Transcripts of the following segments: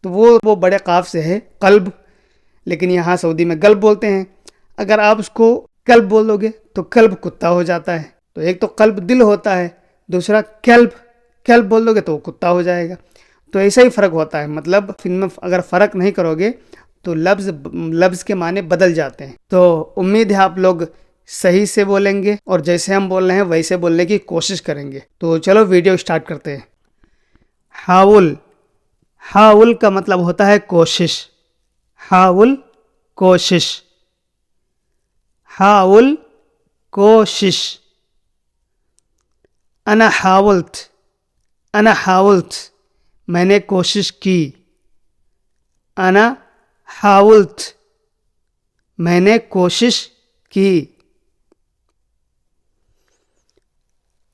تو وہ بڑے قاف سے ہے قلب، لیکن یہاں سعودی میں قلب بولتے ہیں. اگر آپ اس کو کلب بول دو گے تو کلب کتا ہو جاتا ہے. تو ایک تو قلب دل ہوتا ہے، دوسرا کلب بول دو گے تو وہ کتا ہو جائے گا. تو ایسا ہی فرق ہوتا ہے. مطلب ان میں اگر فرق نہیں کرو گے تو لفظ کے معنی بدل جاتے ہیں. تو امید ہے آپ لوگ صحیح سے بولیں گے اور جیسے ہم بول رہے ہیں ویسے بولنے کی کوشش کریں گے. تو چلو ویڈیو سٹارٹ کرتے ہیں. حاول کا مطلب ہوتا ہے کوشش. حاول کوشش. حاول کوشش. انا حاولت میں نے کوشش کی. انا حاولت میں نے کوشش کی.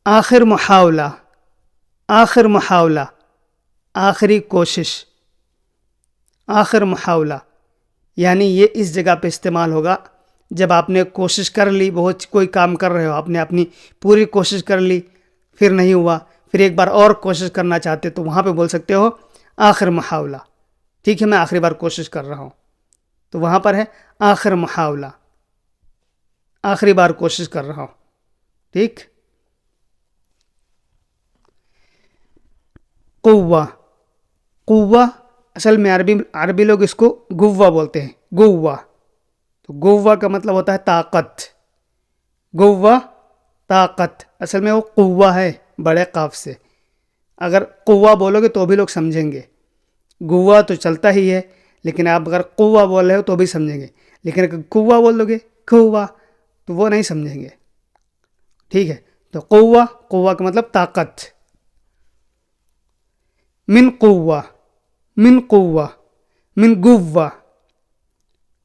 آخر محاولہ آخری کوشش. آخر محاولہ یعنی یہ اس جگہ پہ استعمال ہوگا جب آپ نے کوشش کر لی، بہت کوئی کام کر رہے ہو، آپ نے اپنی پوری کوشش کر لی، پھر نہیں ہوا، پھر ایک بار اور کوشش کرنا چاہتے تو وہاں پہ بول سکتے ہو آخر محاولہ. ٹھیک ہے، میں آخری بار کوشش کر رہا ہوں تو وہاں پر ہے آخر محاولہ، آخری بار کوشش کر رہا ہوں. ٹھیک. قوہ اصل میں عربی لوگ اس کو گوہ بولتے ہیں. گوہ. تو گوہ کا مطلب ہوتا ہے طاقت. گوہ طاقت. اصل میں وہ قوہ ہے بڑے قاف سے. اگر قوہ بولو گے تو بھی لوگ سمجھیں گے. گوہ تو چلتا ہی ہے، لیکن آپ اگر قوہ بول رہے ہو تو بھی سمجھیں گے. لیکن اگر قوہ بول دو گے قوہ تو وہ نہیں سمجھیں گے. ٹھیک ہے. تو قوہ کا مطلب طاقت. من قوہ من گوہ.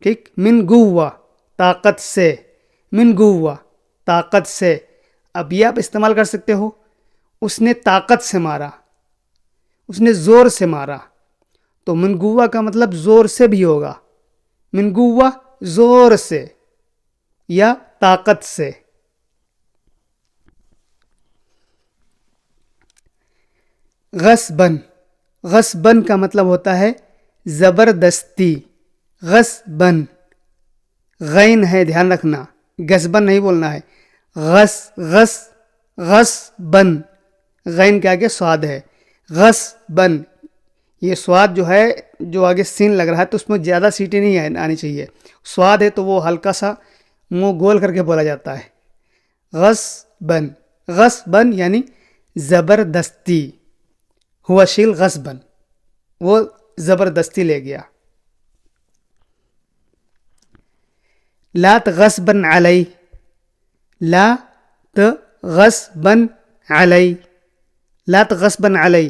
ٹھیک. من گوہ طاقت سے. من گوہ طاقت سے. اب یہ آپ استعمال کر سکتے ہو اس نے طاقت سے مارا، اس نے زور سے مارا. تو من گوہ کا مطلب زور سے بھی ہوگا. من گوہ زور سے یا طاقت سے. غصباً کا مطلب ہوتا ہے زبردستی. غصباً. غین ہے، دھیان رکھنا، غصباً نہیں بولنا ہے. غصباً. غین کے آگے سواد ہے. غصباً. یہ سواد جو ہے، جو آگے سین لگ رہا ہے تو اس میں زیادہ سیٹی نہیں آنی چاہیے. سواد ہے تو وہ ہلکا سا منہ گول کر کے بولا جاتا ہے. غصباً یعنی زبردستی. ہوا شیل غصباً، وہ زبردستی لے گیا. لا تغصباً علی. لا تغصباً علی. لا تغصباً علی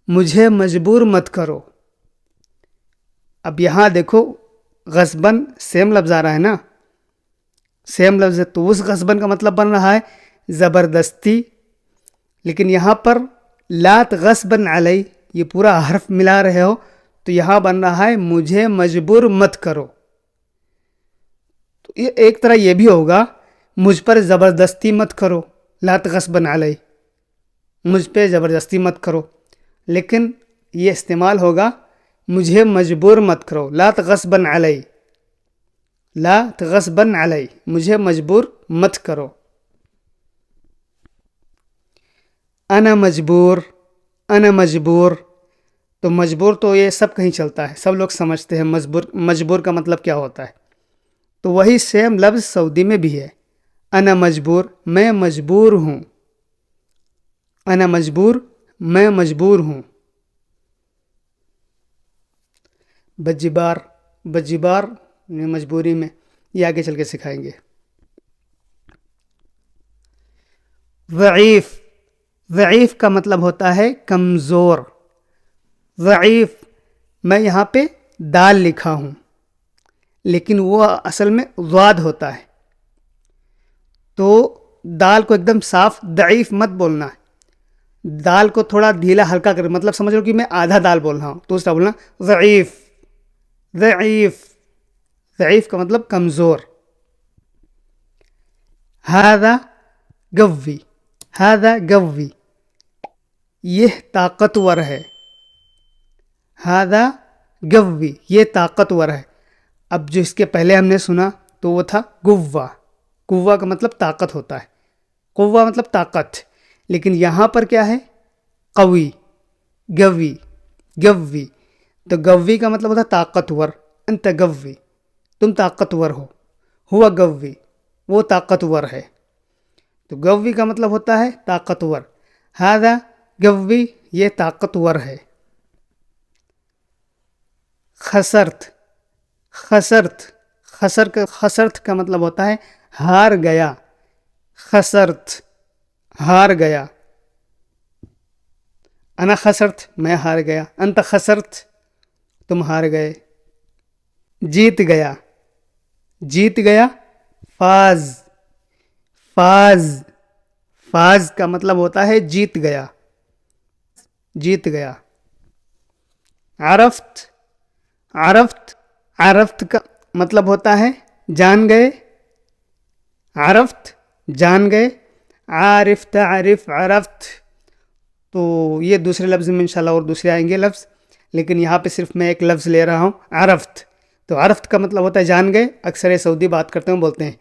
مجھے مجبور مت کرو. اب یہاں دیکھو غصباً سیم لفظ آ رہا ہے نا، سیم لفظ ہے تو اس غصباً کا مطلب بن رہا ہے زبردستی. لیکن یہاں پر لا تغصباً علی یہ پورا حرف ملا رہے ہو تو یہاں بن رہا ہے مجھے مجبور مت کرو. تو یہ ایک طرح یہ بھی ہوگا مجھ پر زبردستی مت کرو. لا تغصباً علی مجھ پہ زبردستی مت کرو. لیکن یہ استعمال ہوگا مجھے مجبور مت کرو. لا تغصباً علی. لا تغصباً علی مجھے مجبور مت کرو. انا مجبور. تو مجبور تو یہ سب کہیں چلتا ہے، سب لوگ سمجھتے ہیں مجبور کا مطلب کیا ہوتا ہے. تو وہی سیم لفظ سعودی میں بھی ہے. انا مجبور میں مجبور ہوں. انا مجبور میں مجبور ہوں. بجبار مجبوری میں، یہ آگے چل کے سکھائیں گے. ضعیف کا مطلب ہوتا ہے کمزور. ضعیف میں یہاں پہ دال لکھا ہوں لیکن وہ اصل میں ضاد ہوتا ہے. تو دال کو ایک دم صاف ضعیف مت بولنا ہے. دال کو تھوڑا ڈھیلا ہلکا کر، مطلب سمجھ لو کہ میں آدھا دال بول رہا ہوں تو اس طرح بولنا ضعیف. ضعیف کا مطلب کمزور. ہذا قوی یہ طاقتور ہے. ہادہ گوی، یہ طاقتور ہے. اب جو اس کے پہلے ہم نے سنا تو وہ تھا گوا. گوا کا مطلب طاقت ہوتا ہے، قوہ مطلب طاقت. لیکن یہاں پر کیا ہے؟ قوی، گوی، گوی. تو گوی کا مطلب ہوتا ہے طاقتور. انت گوی، تم طاقتور ہو. ہوا گوی، وہ طاقتور ہے. تو گوی کا مطلب ہوتا ہے طاقتور. ہذا گوی، یہ طاقتور ہے. خسرت، خسرت، خسرت کا مطلب ہوتا ہے ہار گیا. خسرت، ہار گیا. انا خسرت، میں ہار گیا. انت خسرت، تم ہار گئے. جیت گیا، جیت گیا. فاز، فاز، فاز کا مطلب ہوتا ہے جیت گیا، جیت گیا. عرفت، عرفت، عرفت کا مطلب ہوتا ہے جان گئے. عرفت، جان گئے. عارف، تعرف، عرفت. تو یہ دوسرے لفظ میں انشاءاللہ اور دوسرے آئیں گے لفظ، لیکن یہاں پہ صرف میں ایک لفظ لے رہا ہوں، عرفت. تو عرفت کا مطلب ہوتا ہے جان گئے. اکثر سعودی بات کرتے ہیں بولتے ہیں،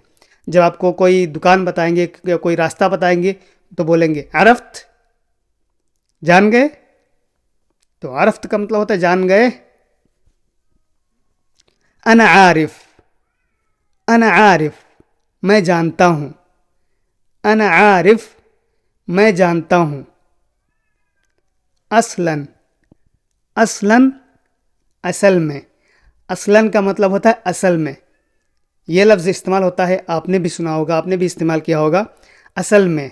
جب آپ کو کوئی دکان بتائیں گے یا کوئی راستہ بتائیں گے تو بولیں گے عرفت، جان گئے. تو عرفت کا مطلب ہوتا ہے جان گئے. انا عارف، انا عارف، میں جانتا ہوں. انا عارف، میں جانتا ہوں. اصلاً، اصلاً، اصل میں. اصلاً کا مطلب ہوتا ہے اصل میں. یہ لفظ استعمال ہوتا ہے، آپ نے بھی سنا ہوگا، آپ نے بھی استعمال کیا ہوگا. اصل میں.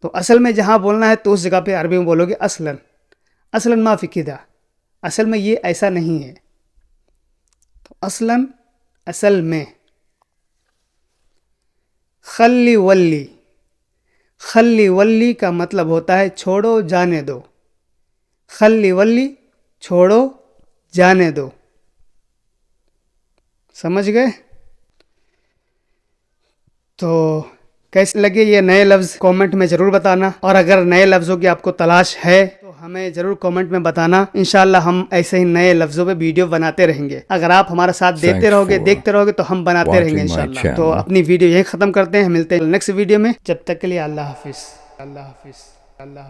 تو اصل میں جہاں بولنا ہے تو اس جگہ پہ عربی میں بولو گے اصلاً. اصلاً ما فی کدا، اصل میں یہ ایسا نہیں ہے. تو اصلاً، اصل میں. خلی ولی، خلی ولی کا مطلب ہوتا ہے چھوڑو جانے دو. خلی ولی، چھوڑو جانے دو. سمجھ گئے؟ تو کیسے لگے یہ نئے لفظ کامنٹ میں ضرور بتانا، اور اگر نئے لفظوں کی آپ کو تلاش ہے تو ہمیں ضرور کامنٹ میں بتانا. انشاءاللہ ہم ایسے ہی نئے لفظوں پہ ویڈیو بناتے رہیں گے. اگر آپ ہمارا ساتھ دیتے رہو گے، دیکھتے رہو گے تو ہم بناتے رہیں گے انشاءاللہ. تو اپنی ویڈیو یہیں ختم کرتے ہیں، ملتے ہیں نیکسٹ ویڈیو میں. جب تک کے لیے اللہ حافظ. اللہ حافظ. اللہ